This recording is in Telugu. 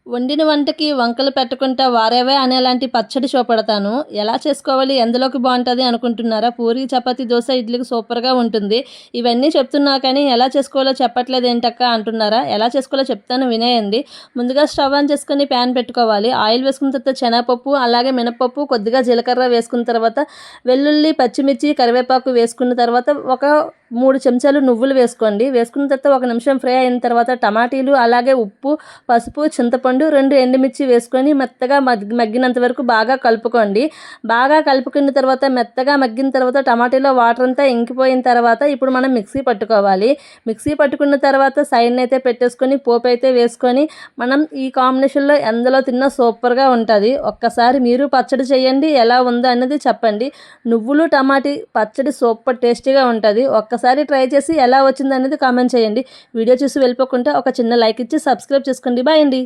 వండిన వంటకి వంకలు పెట్టకుండా వారేవే అనేలాంటి పచ్చడి చూపెడతాను. ఎలా చేసుకోవాలి? ఎందులోకి బావుంటది అనుకుంటున్నారా? పూరి, చపాతీ, దోస, ఇడ్లీకి సూపర్‌గా ఉంటుంది. ఇవన్నీ చెప్తున్నా కానీ ఎలా చేసుకోవాలో చెప్పట్లేదేంటక్కా అంటున్నారా? ఎలా చేసుకోవాలో చెప్తాను వినేయండి. ముందుగా స్టవ్ ఆన్ చేసుకొని ప్యాన్ పెట్టుకోవాలి. ఆయిల్ వేసుకున్న తర్వాత శనగపప్పు, అలాగే మినపప్పు, కొద్దిగా జీలకర్ర వేసుకున్న తర్వాత వెల్లుల్లి, పచ్చిమిర్చి, కరివేపాకు వేసుకున్న తర్వాత ఒక 3 చెంచాలు నువ్వులు వేసుకోండి. వేసుకున్న తర్వాత ఒక నిమిషం ఫ్రై అయిన తర్వాత టమాటీలు, అలాగే ఉప్పు, పసుపు, చింతపండు, 2 ఎండుమిర్చి వేసుకొని మెత్తగా మగ్గినంత వరకు బాగా కలుపుకోండి. బాగా కలుపుకున్న తర్వాత మెత్తగా మగ్గిన తర్వాత టమాటీలో వాటర్ అంతా ఇంకిపోయిన తర్వాత ఇప్పుడు మనం మిక్సీ పట్టుకోవాలి. మిక్సీ పట్టుకున్న తర్వాత సైడ్న అయితే పెట్టేసుకొని పోపు అయితే వేసుకొని మనం ఈ కాంబినేషన్లో ఎందులో తిన్నా సూపర్గా ఉంటుంది. ఒక్కసారి మీరు పచ్చడి చేయండి, ఎలా ఉందో అనేది చెప్పండి. నువ్వులు టమాటీ పచ్చడి సూపర్ టేస్టీగా ఉంటుంది. ఒక్కసారి ట్రై చేసి ఎలా వచ్చిందనేది కామెంట్ చేయండి. వీడియో చూసి వెళ్ళిపోకుండా ఒక చిన్న లైక్ ఇచ్చి సబ్స్క్రైబ్ చేసుకోండి. బాయ్ అండి.